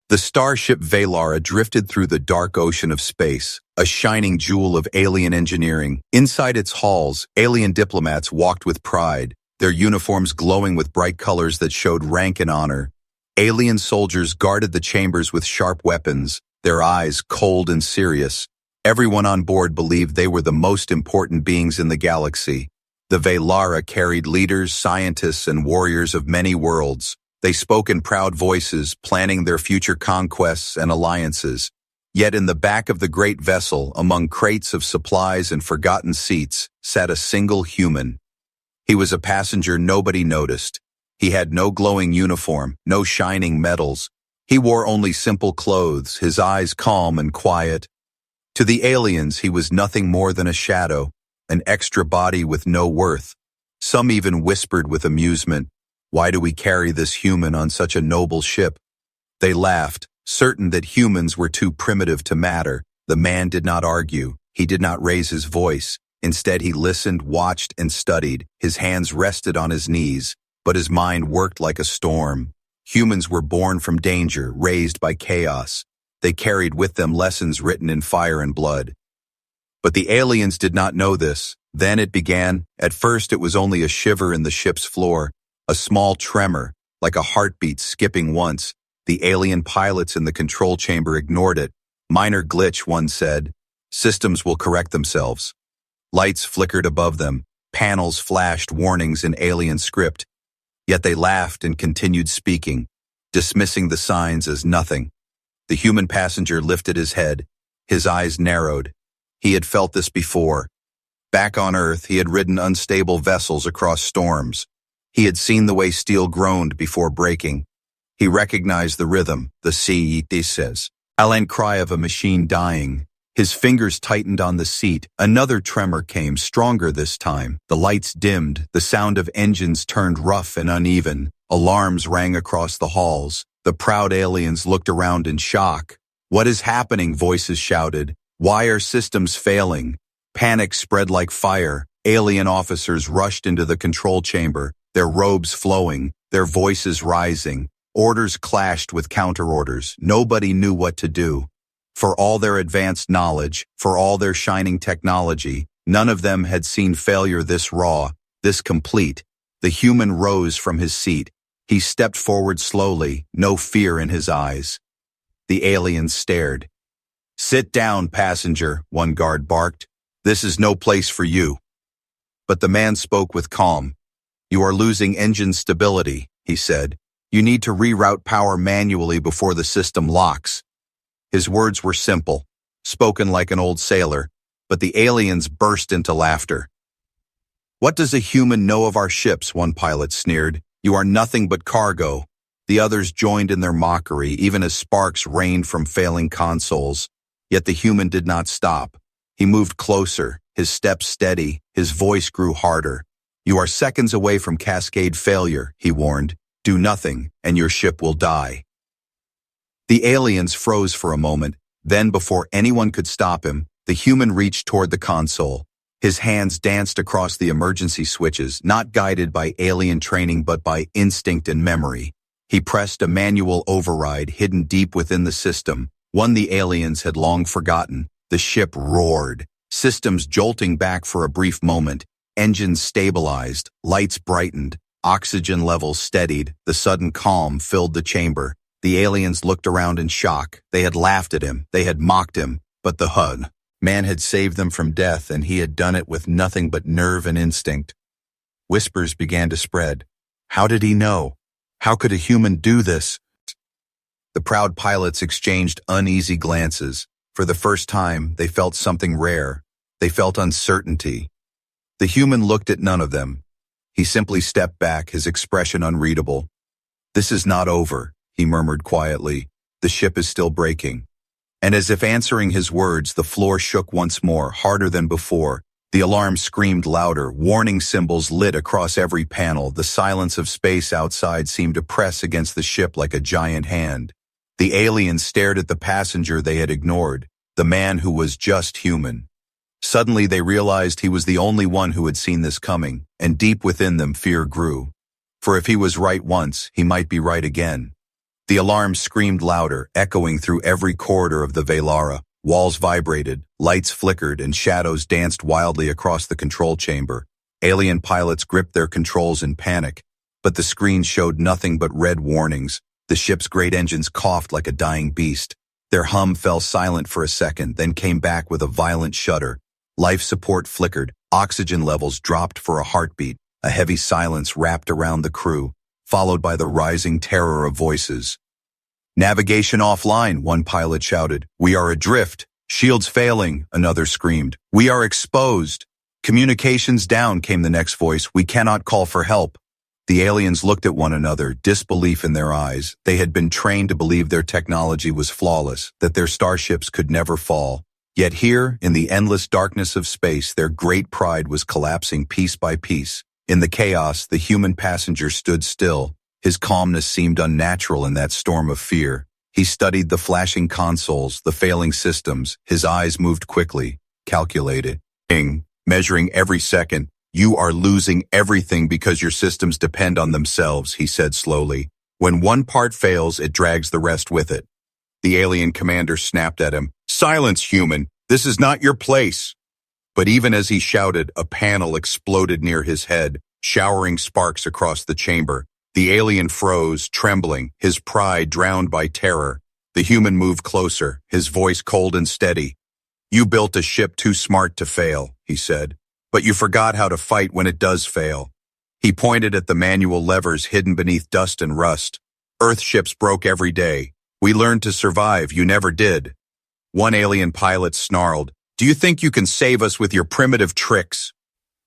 The starship Velara drifted through the dark ocean of space, a shining jewel of alien engineering. Inside its halls, alien diplomats walked with pride, their uniforms glowing with bright colors that showed rank and honor. Alien soldiers guarded the chambers with sharp weapons, their eyes cold and serious. Everyone on board believed they were the most important beings in the galaxy. The Velara carried leaders, scientists, and warriors of many worlds. They spoke in proud voices, planning their future conquests and alliances. Yet in the back of the great vessel, among crates of supplies and forgotten seats, sat a single human. He was a passenger nobody noticed. He had no glowing uniform, no shining medals. He wore only simple clothes, his eyes calm and quiet. To the aliens, he was nothing more than a shadow, an extra body with no worth. Some even whispered with amusement, "Why do we carry this human on such a noble ship?" They laughed, certain that humans were too primitive to matter. The man did not argue. He did not raise his voice. Instead, he listened, watched, and studied. His hands rested on his knees, but his mind worked like a storm. Humans were born from danger, raised by chaos. They carried with them lessons written in fire and blood. But the aliens did not know this. Then it began. At first, it was only a shiver in the ship's floor. A small tremor, like a heartbeat skipping once. The alien pilots in the control chamber ignored it. "Minor glitch," one said. "Systems will correct themselves." Lights flickered above them. Panels flashed warnings in alien script. Yet they laughed and continued speaking, dismissing the signs as nothing. The human passenger lifted his head. His eyes narrowed. He had felt this before. Back on Earth, he had ridden unstable vessels across storms. He had seen the way steel groaned before breaking. He recognized the rhythm, the says, cry of a machine dying. His fingers tightened on the seat. Another tremor came, stronger this time. The lights dimmed. The sound of engines turned rough and uneven. Alarms rang across the halls. The proud aliens looked around in shock. "What is happening?" voices shouted. "Why are systems failing?" Panic spread like fire. Alien officers rushed into the control chamber, their robes flowing, their voices rising. Orders clashed with counterorders. Nobody knew what to do. For all their advanced knowledge, for all their shining technology, none of them had seen failure this raw, this complete. The human rose from his seat. He stepped forward slowly, no fear in his eyes. The aliens stared. "Sit down, passenger," one guard barked. "This is no place for you." But the man spoke with calm. "You are losing engine stability," he said. "You need to reroute power manually before the system locks." His words were simple, spoken like an old sailor, but the aliens burst into laughter. "What does a human know of our ships?" one pilot sneered. "You are nothing but cargo." The others joined in their mockery, even as sparks rained from failing consoles. Yet the human did not stop. He moved closer, his steps steady, his voice grew harder. "You are seconds away from cascade failure," he warned. "Do nothing, and your ship will die." The aliens froze for a moment. Then, before anyone could stop him, the human reached toward the console. His hands danced across the emergency switches, not guided by alien training but by instinct and memory. He pressed a manual override hidden deep within the system, one the aliens had long forgotten. The ship roared, systems jolting back for a brief moment. Engines stabilized, lights brightened, oxygen levels steadied. The sudden calm filled the chamber. The aliens looked around in shock. They had laughed at him. They had mocked him. But the HUD man had saved them from death, and he had done it with nothing but nerve and instinct. Whispers began to spread. How did he know? How could a human do this? The proud pilots exchanged uneasy glances. For the first time, they felt something rare. They felt uncertainty. The human looked at none of them. He simply stepped back, his expression unreadable. "This is not over," he murmured quietly. "The ship is still breaking." And as if answering his words, the floor shook once more, harder than before. The alarm screamed louder. Warning symbols lit across every panel. The silence of space outside seemed to press against the ship like a giant hand. The aliens stared at the passenger they had ignored, the man who was just human. Suddenly they realized he was the only one who had seen this coming, and deep within them fear grew. For if he was right once, he might be right again. The alarm screamed louder, echoing through every corridor of the Velara. Walls vibrated, lights flickered, and shadows danced wildly across the control chamber. Alien pilots gripped their controls in panic, but the screen showed nothing but red warnings. The ship's great engines coughed like a dying beast. Their hum fell silent for a second, then came back with a violent shudder. Life support flickered, oxygen levels dropped for a heartbeat. A heavy silence wrapped around the crew, followed by the rising terror of voices. "Navigation offline," one pilot shouted. "We are adrift. Shields failing," another screamed. "We are exposed." "Communications down," came the next voice. "We cannot call for help." The aliens looked at one another, disbelief in their eyes. They had been trained to believe their technology was flawless, that their starships could never fall. Yet here, in the endless darkness of space, their great pride was collapsing piece by piece. In the chaos, the human passenger stood still. His calmness seemed unnatural in that storm of fear. He studied the flashing consoles, the failing systems. His eyes moved quickly, calculated, measuring every second. "You are losing everything because your systems depend on themselves," he said slowly. "When one part fails, it drags the rest with it." The alien commander snapped at him. "Silence, human! This is not your place!" But even as he shouted, a panel exploded near his head, showering sparks across the chamber. The alien froze, trembling, his pride drowned by terror. The human moved closer, his voice cold and steady. "You built a ship too smart to fail," he said. "But you forgot how to fight when it does fail." He pointed at the manual levers hidden beneath dust and rust. "Earth ships broke every day. We learned to survive, you never did." One alien pilot snarled, "Do you think you can save us with your primitive tricks?"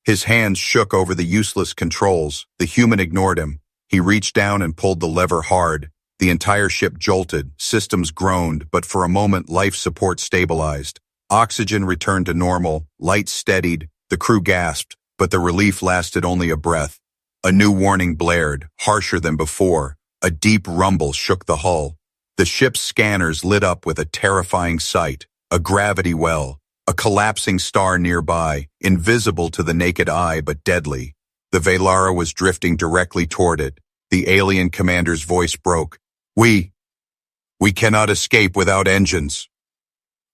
His hands shook over the useless controls. The human ignored him. He reached down and pulled the lever hard. The entire ship jolted, systems groaned, but for a moment life support stabilized. Oxygen returned to normal, lights steadied. The crew gasped, but the relief lasted only a breath. A new warning blared, harsher than before. A deep rumble shook the hull. The ship's scanners lit up with a terrifying sight. A gravity well, a collapsing star nearby, invisible to the naked eye but deadly. The Velara was drifting directly toward it. The alien commander's voice broke. We cannot escape without engines."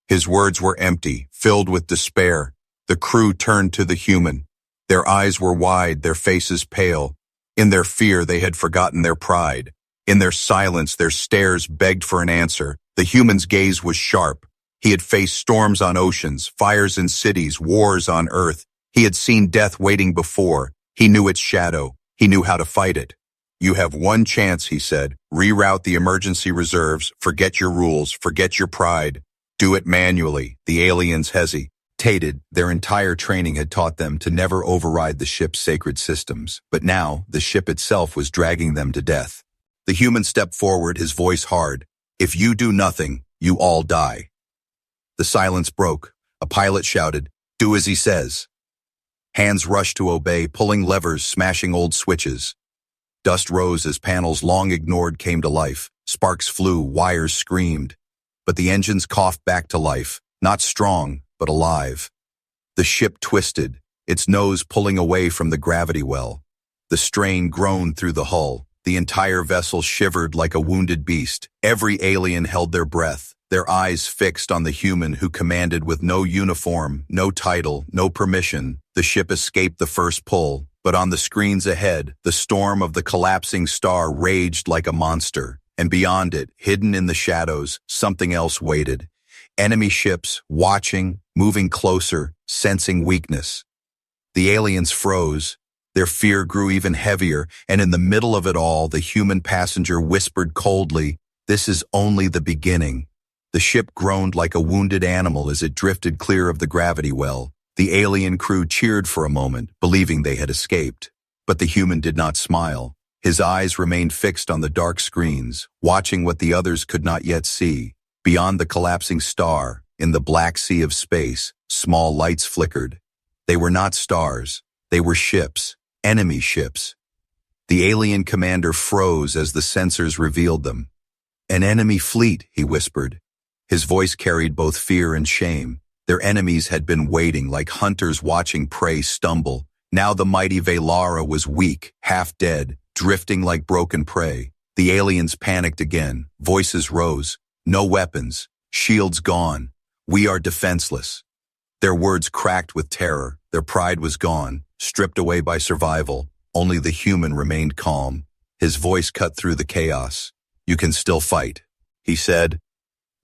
His words were empty, filled with despair. The crew turned to the human. Their eyes were wide, their faces pale. In their fear, they had forgotten their pride. In their silence, their stares begged for an answer. The human's gaze was sharp. He had faced storms on oceans, fires in cities, wars on Earth. He had seen death waiting before. He knew its shadow. He knew how to fight it. "You have one chance," he said. "Reroute the emergency reserves. Forget your rules. Forget your pride. Do it manually." The aliens hesitated. Their entire training had taught them to never override the ship's sacred systems. But now, the ship itself was dragging them to death. The human stepped forward, his voice hard. "If you do nothing, you all die." The silence broke. A pilot shouted, "Do as he says." Hands rushed to obey, pulling levers, smashing old switches. Dust rose as panels long ignored came to life. Sparks flew, wires screamed. But the engines coughed back to life, not strong, but alive. The ship twisted, its nose pulling away from the gravity well. The strain groaned through the hull. The entire vessel shivered like a wounded beast. Every alien held their breath, their eyes fixed on the human who commanded with no uniform, no title, no permission. The ship escaped the first pull, but on the screens ahead, the storm of the collapsing star raged like a monster, and beyond it, hidden in the shadows, something else waited. Enemy ships, watching, moving closer, sensing weakness. The aliens froze. Their fear grew even heavier, and in the middle of it all, the human passenger whispered coldly, "This is only the beginning." The ship groaned like a wounded animal as it drifted clear of the gravity well. The alien crew cheered for a moment, believing they had escaped. But the human did not smile. His eyes remained fixed on the dark screens, watching what the others could not yet see. Beyond the collapsing star, in the black sea of space, small lights flickered. They were not stars. They were ships, enemy ships. The alien commander froze as the sensors revealed them. "An enemy fleet," he whispered. His voice carried both fear and shame. Their enemies had been waiting like hunters watching prey stumble. Now the mighty Velara was weak, half dead, drifting like broken prey. The aliens panicked again. Voices rose. No weapons. Shields gone. We are defenseless. Their words cracked with terror. Their pride was gone, stripped away by survival. Only the human remained calm. His voice cut through the chaos. You can still fight, he said.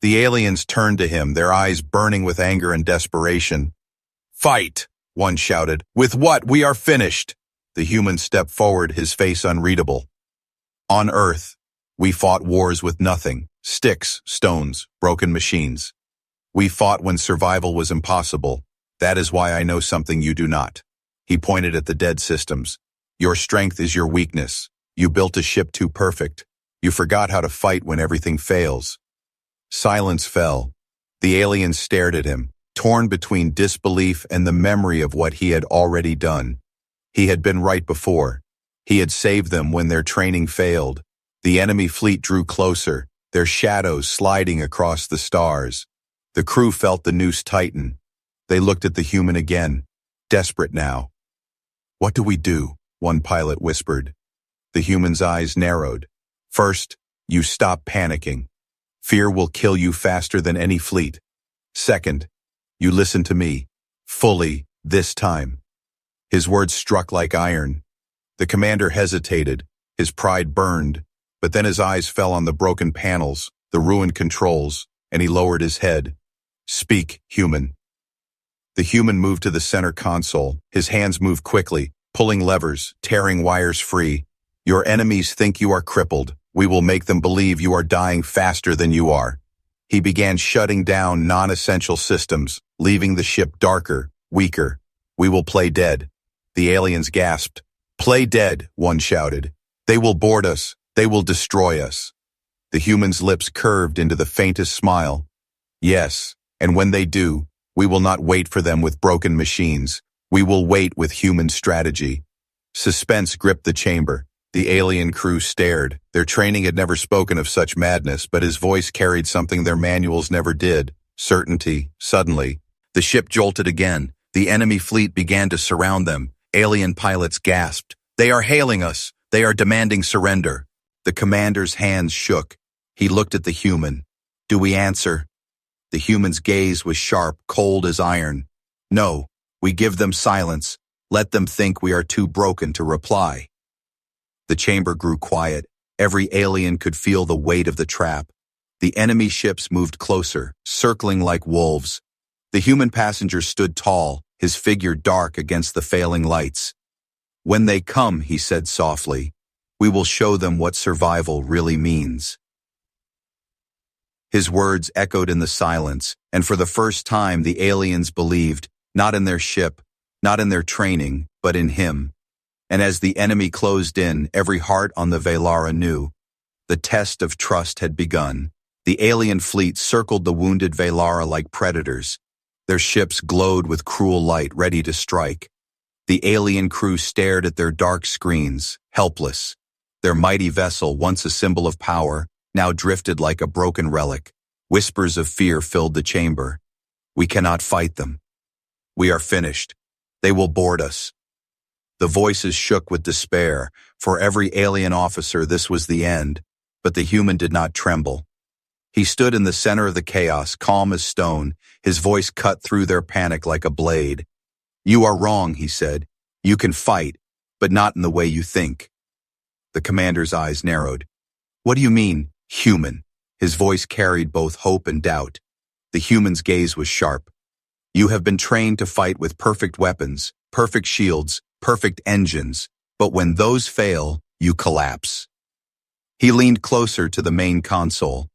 The aliens turned to him, their eyes burning with anger and desperation. Fight, one shouted. With what? We are finished. The human stepped forward, his face unreadable. On Earth, we fought wars with nothing. Sticks, stones, broken machines. We fought when survival was impossible. That is why I know something you do not. He pointed at the dead systems. Your strength is your weakness. You built a ship too perfect. You forgot how to fight when everything fails. Silence fell. The aliens stared at him, torn between disbelief and the memory of what he had already done. He had been right before. He had saved them when their training failed. The enemy fleet drew closer, their shadows sliding across the stars. The crew felt the noose tighten. They looked at the human again, desperate now. What do we do? One pilot whispered. The human's eyes narrowed. First, you stop panicking. Fear will kill you faster than any fleet. Second, you listen to me, fully, this time. His words struck like iron. The commander hesitated, his pride burned, but then his eyes fell on the broken panels, the ruined controls, and he lowered his head. Speak, human. The human moved to the center console. His hands moved quickly, pulling levers, tearing wires free. Your enemies think you are crippled. We will make them believe you are dying faster than you are. He began shutting down non-essential systems, leaving the ship darker, weaker. We will play dead. The aliens gasped. Play dead, one shouted. They will board us. They will destroy us. The human's lips curved into the faintest smile. Yes, and when they do, we will not wait for them with broken machines. We will wait with human strategy. Suspense gripped the chamber. The alien crew stared. Their training had never spoken of such madness, but his voice carried something their manuals never did. Certainty. Suddenly, the ship jolted again. The enemy fleet began to surround them. Alien pilots gasped. They are hailing us. They are demanding surrender. The commander's hands shook. He looked at the human. Do we answer? The human's gaze was sharp, cold as iron. No, we give them silence. Let them think we are too broken to reply. The chamber grew quiet. Every alien could feel the weight of the trap. The enemy ships moved closer, circling like wolves. The human passenger stood tall, his figure dark against the failing lights. When they come, he said softly, we will show them what survival really means. His words echoed in the silence, and for the first time the aliens believed, not in their ship, not in their training, but in him. And as the enemy closed in, every heart on the Velara knew. The test of trust had begun. The alien fleet circled the wounded Velara like predators. Their ships glowed with cruel light, ready to strike. The alien crew stared at their dark screens, helpless. Their mighty vessel, once a symbol of power, now drifted like a broken relic. Whispers of fear filled the chamber. We cannot fight them. We are finished. They will board us. The voices shook with despair. For every alien officer, this was the end. But the human did not tremble. He stood in the center of the chaos, calm as stone. His voice cut through their panic like a blade. You are wrong, he said. You can fight, but not in the way you think. The commander's eyes narrowed. What do you mean, human? His voice carried both hope and doubt. The human's gaze was sharp. You have been trained to fight with perfect weapons, perfect shields, perfect engines, but when those fail, you collapse. He leaned closer to the main console,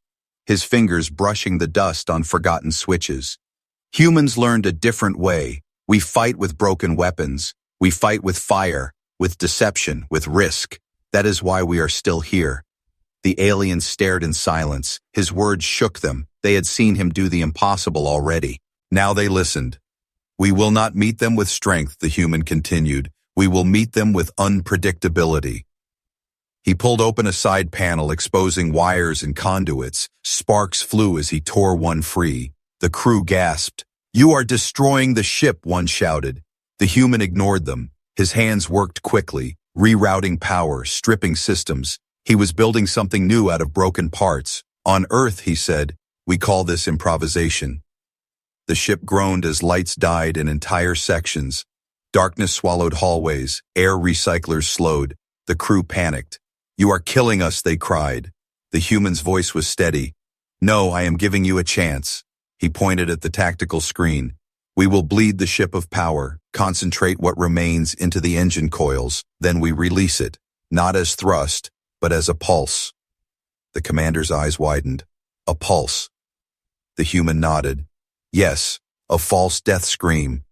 his fingers brushing the dust on forgotten switches. Humans learned a different way. We fight with broken weapons. We fight with fire, with deception, with risk. That is why we are still here. The aliens stared in silence. His words shook them. They had seen him do the impossible already. Now they listened. We will not meet them with strength, the human continued. We will meet them with unpredictability. He pulled open a side panel, exposing wires and conduits. Sparks flew as he tore one free. The crew gasped. You are destroying the ship, one shouted. The human ignored them. His hands worked quickly, rerouting power, stripping systems. He was building something new out of broken parts. On Earth, he said, we call this improvisation. The ship groaned as lights died in entire sections. Darkness swallowed hallways, air recyclers slowed. The crew panicked. You are killing us, they cried. The human's voice was steady. No, I am giving you a chance. He pointed at the tactical screen. We will bleed the ship of power, concentrate what remains into the engine coils, then we release it, not as thrust, but as a pulse. The commander's eyes widened. A pulse. The human nodded. Yes, a false death scream.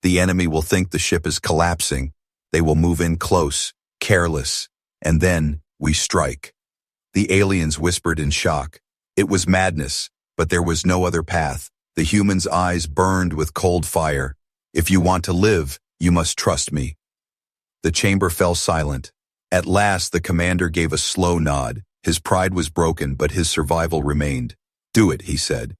The enemy will think the ship is collapsing. They will move in close, careless, and then we strike. The aliens whispered in shock. It was madness, but there was no other path. The human's eyes burned with cold fire. If you want to live, you must trust me. The chamber fell silent. At last, the commander gave a slow nod. His pride was broken, but his survival remained. Do it, he said.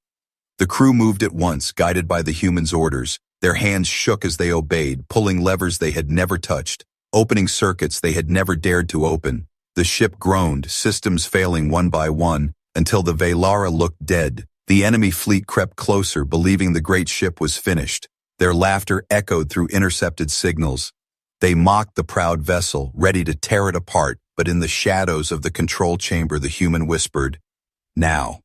The crew moved at once, guided by the human's orders. Their hands shook as they obeyed, pulling levers they had never touched, opening circuits they had never dared to open. The ship groaned, systems failing one by one, until the Velara looked dead. The enemy fleet crept closer, believing the great ship was finished. Their laughter echoed through intercepted signals. They mocked the proud vessel, ready to tear it apart, but in the shadows of the control chamber the human whispered, now.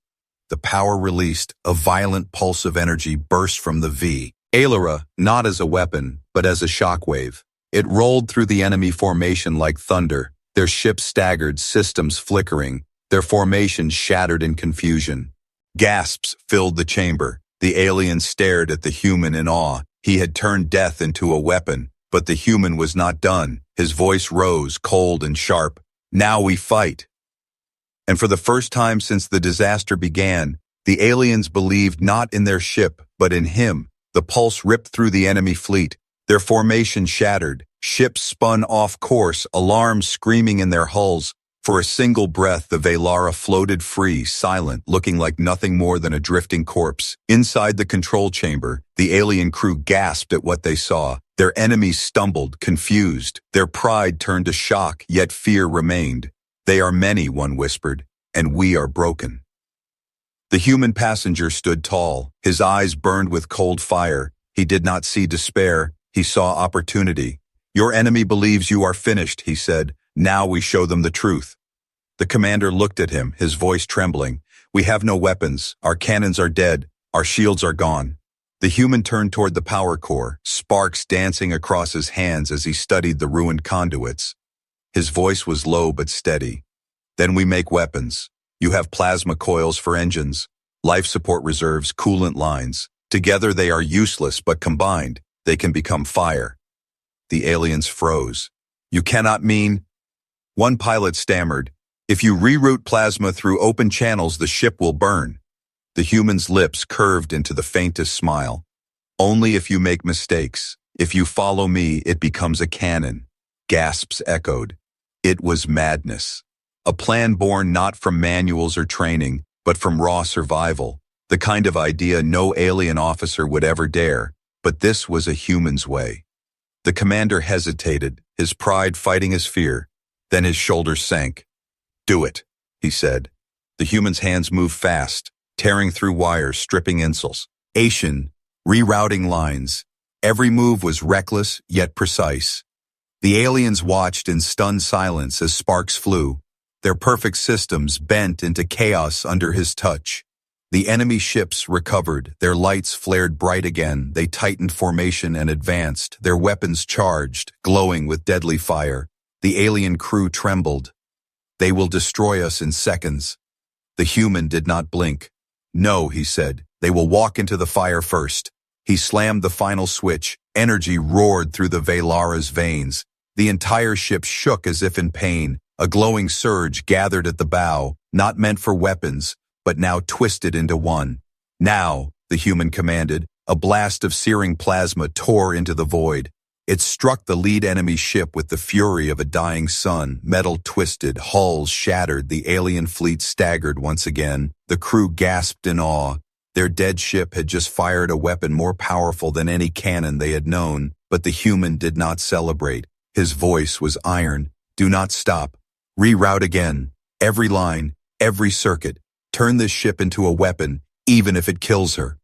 The power released, a violent pulse of energy burst from the V. Alara, not as a weapon, but as a shockwave. It rolled through the enemy formation like thunder. Their ships staggered, systems flickering, their formations shattered in confusion. Gasps filled the chamber. The alien stared at the human in awe. He had turned death into a weapon, but the human was not done. His voice rose, cold and sharp. Now we fight. And for the first time since the disaster began, the aliens believed not in their ship, but in him. The pulse ripped through the enemy fleet. Their formation shattered. Ships spun off course, alarms screaming in their hulls. For a single breath, the Velara floated free, silent, looking like nothing more than a drifting corpse. Inside the control chamber, the alien crew gasped at what they saw. Their enemies stumbled, confused. Their pride turned to shock, yet fear remained. They are many, one whispered, and we are broken. The human passenger stood tall. His eyes burned with cold fire. He did not see despair. He saw opportunity. Your enemy believes you are finished, he said. Now we show them the truth. The commander looked at him, his voice trembling. We have no weapons. Our cannons are dead. Our shields are gone. The human turned toward the power core, sparks dancing across his hands as he studied the ruined conduits. His voice was low but steady. Then we make weapons. You have plasma coils for engines, life support reserves, coolant lines. Together they are useless, but combined, they can become fire. The aliens froze. You cannot mean... One pilot stammered, if you reroute plasma through open channels, the ship will burn. The human's lips curved into the faintest smile. Only if you make mistakes. If you follow me, it becomes a cannon. Gasps echoed. It was madness. A plan born not from manuals or training, but from raw survival. The kind of idea no alien officer would ever dare. But this was a human's way. The commander hesitated, his pride fighting his fear. Then his shoulders sank. Do it, he said. The human's hands moved fast, tearing through wires, stripping insuls. Rerouting lines. Every move was reckless, yet precise. The aliens watched in stunned silence as sparks flew, their perfect systems bent into chaos under his touch. The enemy ships recovered, their lights flared bright again, they tightened formation and advanced, their weapons charged, glowing with deadly fire. The alien crew trembled. They will destroy us in seconds. The human did not blink. No, he said, they will walk into the fire first. He slammed the final switch. Energy roared through the Velara's veins. The entire ship shook as if in pain. A glowing surge gathered at the bow, not meant for weapons, but now twisted into one. Now, the human commanded, a blast of searing plasma tore into the void. It struck the lead enemy ship with the fury of a dying sun. Metal twisted, hulls shattered, the alien fleet staggered once again. The crew gasped in awe. Their dead ship had just fired a weapon more powerful than any cannon they had known, but the human did not celebrate. His voice was iron. Do not stop. Reroute again. Every line, every circuit. Turn this ship into a weapon, even if it kills her.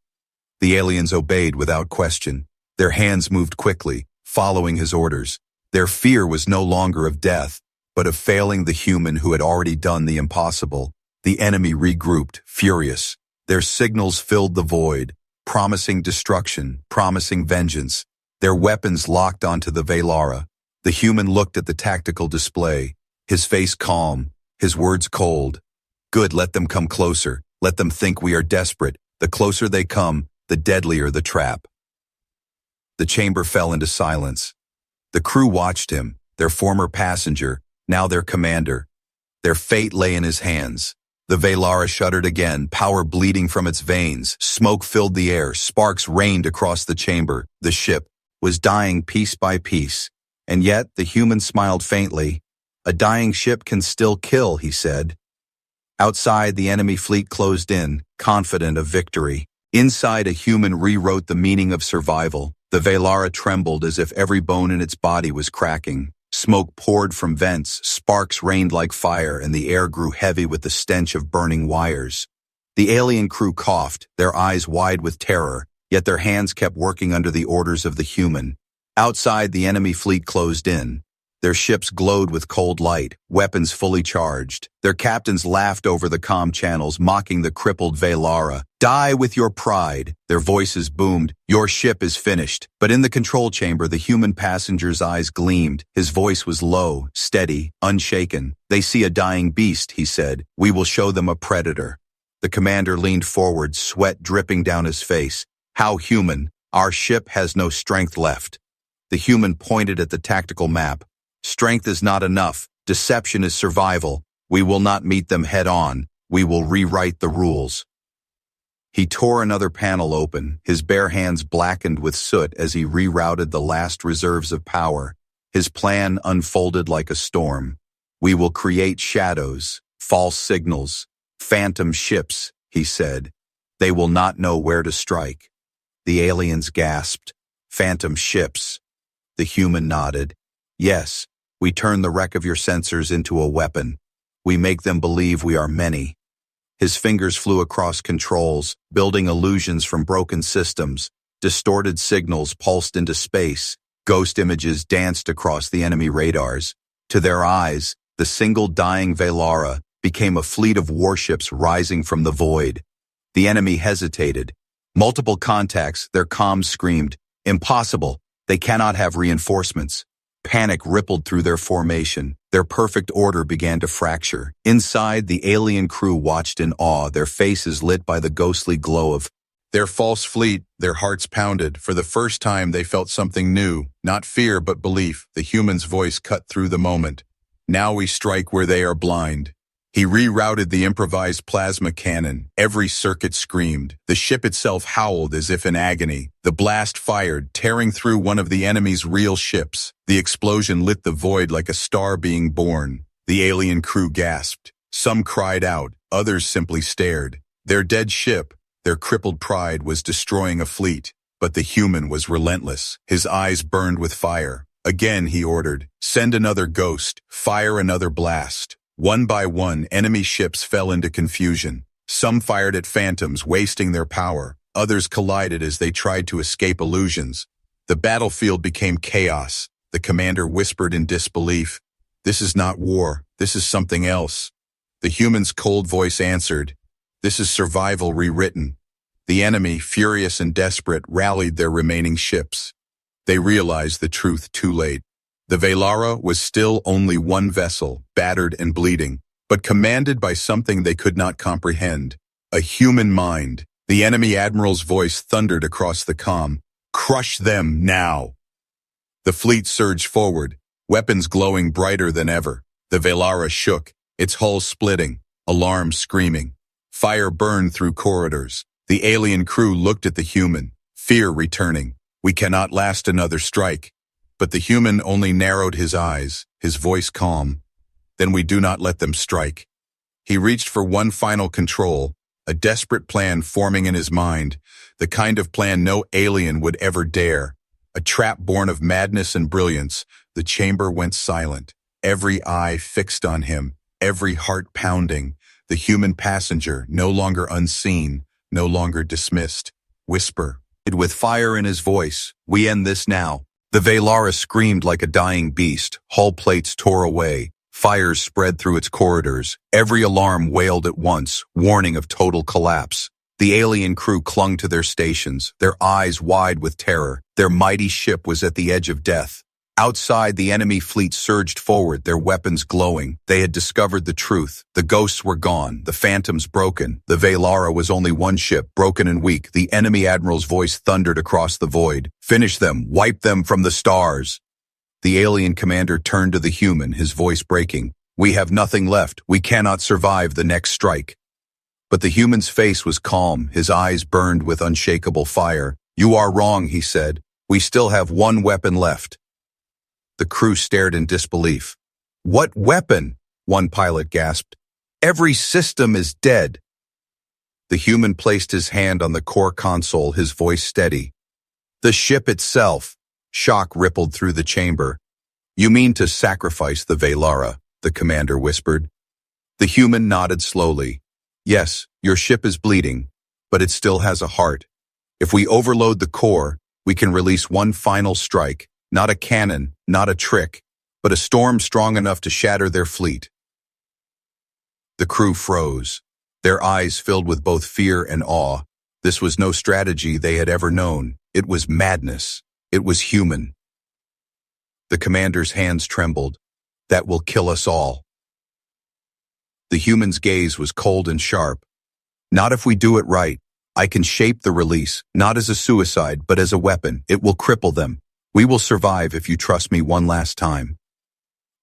The aliens obeyed without question. Their hands moved quickly, following his orders. Their fear was no longer of death, but of failing the human who had already done the impossible. The enemy regrouped, furious. Their signals filled the void, promising destruction, promising vengeance. Their weapons locked onto the Velara. The human looked at the tactical display, his face calm, his words cold. Good, let them come closer. Let them think we are desperate. The closer they come, the deadlier the trap. The chamber fell into silence. The crew watched him, their former passenger, now their commander. Their fate lay in his hands. The Velara shuddered again, power bleeding from its veins. Smoke filled the air, sparks rained across the chamber. The ship was dying piece by piece. And yet the human smiled faintly. A dying ship can still kill, he said. Outside, the enemy fleet closed in, confident of victory. Inside, a human rewrote the meaning of survival. The Velara trembled as if every bone in its body was cracking. Smoke poured from vents, sparks rained like fire, and the air grew heavy with the stench of burning wires. The alien crew coughed, their eyes wide with terror, yet their hands kept working under the orders of the human. Outside, the enemy fleet closed in. Their ships glowed with cold light, weapons fully charged. Their captains laughed over the comm channels, mocking the crippled Velara. Die with your pride. Their voices boomed. Your ship is finished. But in the control chamber, the human passenger's eyes gleamed. His voice was low, steady, unshaken. They see a dying beast, he said. We will show them a predator. The commander leaned forward, sweat dripping down his face. How human. Our ship has no strength left. The human pointed at the tactical map. Strength is not enough. Deception is survival. We will not meet them head on. We will rewrite the rules. He tore another panel open, his bare hands blackened with soot as he rerouted the last reserves of power. His plan unfolded like a storm. We will create shadows, false signals, phantom ships, he said. They will not know where to strike. The aliens gasped. Phantom ships. The human nodded. Yes, we turn the wreck of your sensors into a weapon. We make them believe we are many. His fingers flew across controls, building illusions from broken systems. Distorted signals pulsed into space. Ghost images danced across the enemy radars. To their eyes, the single dying Velara became a fleet of warships rising from the void. The enemy hesitated. Multiple contacts, their comms screamed, "Impossible! They cannot have reinforcements." Panic rippled through their formation. Their perfect order began to fracture. Inside, the alien crew watched in awe, their faces lit by the ghostly glow of their false fleet. Their hearts pounded. For the first time, they felt something new. Not fear, but belief. The human's voice cut through the moment. Now we strike where they are blind. He rerouted the improvised plasma cannon. Every circuit screamed. The ship itself howled as if in agony. The blast fired, tearing through one of the enemy's real ships. The explosion lit the void like a star being born. The alien crew gasped. Some cried out, others simply stared. Their dead ship, their crippled pride, was destroying a fleet. But the human was relentless. His eyes burned with fire. Again, he ordered, send another ghost, fire another blast. One by one, enemy ships fell into confusion. Some fired at phantoms, wasting their power. Others collided as they tried to escape illusions. The battlefield became chaos. The commander whispered in disbelief, "This is not war. This is something else." The human's cold voice answered, "This is survival rewritten." The enemy, furious and desperate, rallied their remaining ships. They realized the truth too late. The Velara was still only one vessel, battered and bleeding, but commanded by something they could not comprehend, a human mind. The enemy admiral's voice thundered across the comm, "Crush them now!" The fleet surged forward, weapons glowing brighter than ever. The Velara shook, its hull splitting, alarms screaming. Fire burned through corridors. The alien crew looked at the human, fear returning. We cannot last another strike. But the human only narrowed his eyes, his voice calm. Then we do not let them strike. He reached for one final control, a desperate plan forming in his mind, the kind of plan no alien would ever dare. A trap born of madness and brilliance. The chamber went silent. every eye fixed on him, every heart pounding, the human passenger, no longer unseen, no longer dismissed. Whisper. With fire in his voice, "We end this now." The Velara screamed like a dying beast. Hull plates tore away. Fires spread through its corridors. Every alarm wailed at once, warning of total collapse. The alien crew clung to their stations, their eyes wide with terror. Their mighty ship was at the edge of death. Outside, the enemy fleet surged forward, their weapons glowing. They had discovered the truth. The ghosts were gone, the phantoms broken. The Velara was only one ship, broken and weak. The enemy admiral's voice thundered across the void. "Finish them, wipe them from the stars." The alien commander turned to the human, his voice breaking. "We have nothing left. We cannot survive the next strike." But the human's face was calm, his eyes burned with unshakable fire. "You are wrong," he said. "We still have one weapon left." The crew stared in disbelief. "What weapon?" one pilot gasped. "Every system is dead." The human placed his hand on the core console, his voice steady. "The ship itself." Shock rippled through the chamber. "You mean to sacrifice the Velara?" the commander whispered. The human nodded slowly. "Yes, your ship is bleeding, but it still has a heart. If we overload the core, we can release one final strike. Not a cannon, not a trick, but a storm strong enough to shatter their fleet." The crew froze, their eyes filled with both fear and awe. This was no strategy they had ever known. It was madness. It was human. The commander's hands trembled. "That will kill us all." The human's gaze was cold and sharp. "Not if we do it right. I can shape the release, not as a suicide, but as a weapon. It will cripple them. We will survive if you trust me one last time."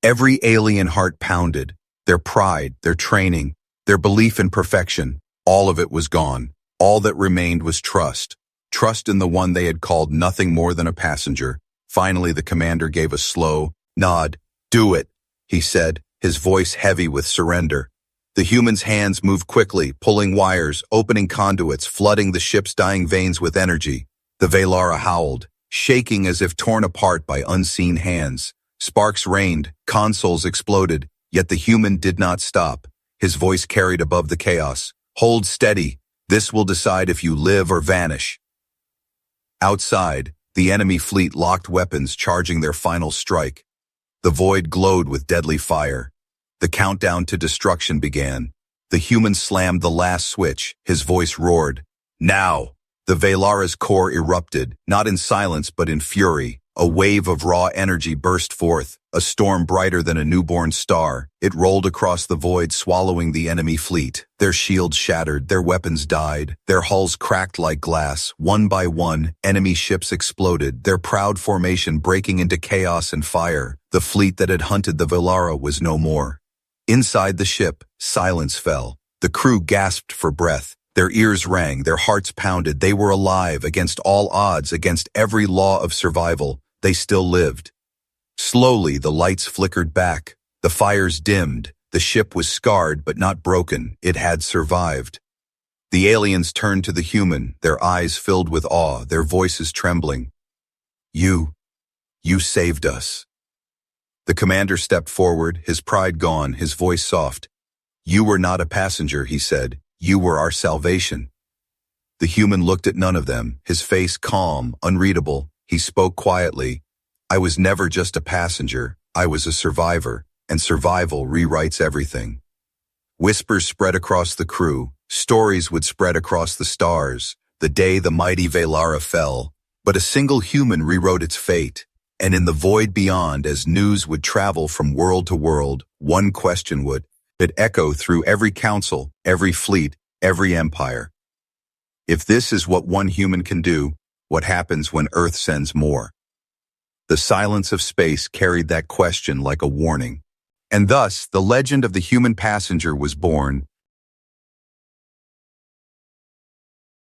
Every alien heart pounded. Their pride, their training, their belief in perfection, all of it was gone. All that remained was trust. Trust in the one they had called nothing more than a passenger. Finally, the commander gave a slow nod. "Do it," he said, his voice heavy with surrender. The human's hands moved quickly, pulling wires, opening conduits, flooding the ship's dying veins with energy. The Velara howled, shaking as if torn apart by unseen hands. Sparks rained, consoles exploded, yet the human did not stop. His voice carried above the chaos. "Hold steady. This will decide if you live or vanish." Outside, the enemy fleet locked weapons, charging their final strike. The void glowed with deadly fire. The countdown to destruction began. The human slammed the last switch. His voice roared. "Now!" The Velara's core erupted, not in silence but in fury. A wave of raw energy burst forth, a storm brighter than a newborn star. It rolled across the void, swallowing the enemy fleet. Their shields shattered, their weapons died, their hulls cracked like glass. One by one, enemy ships exploded, their proud formation breaking into chaos and fire. The fleet that had hunted the Velara was no more. Inside the ship, silence fell. The crew gasped for breath. Their ears rang, their hearts pounded. They were alive, against all odds, against every law of survival. They still lived. Slowly, the lights flickered back. The fires dimmed. The ship was scarred but not broken. It had survived. The aliens turned to the human, their eyes filled with awe, their voices trembling. You saved us." The commander stepped forward, his pride gone, his voice soft. "You were not a passenger," he said. "You were our salvation." The human looked at none of them, his face calm, unreadable. He spoke quietly. "I was never just a passenger. I was a survivor, and survival rewrites everything." Whispers spread across the crew. Stories would spread across the stars. The day the mighty Velara fell. But a single human rewrote its fate. And in the void beyond, as news would travel from world to world, one question would echo through every council, every fleet, every empire. If this is what one human can do, what happens when Earth sends more? The silence of space carried that question like a warning. And thus, the legend of the human passenger was born,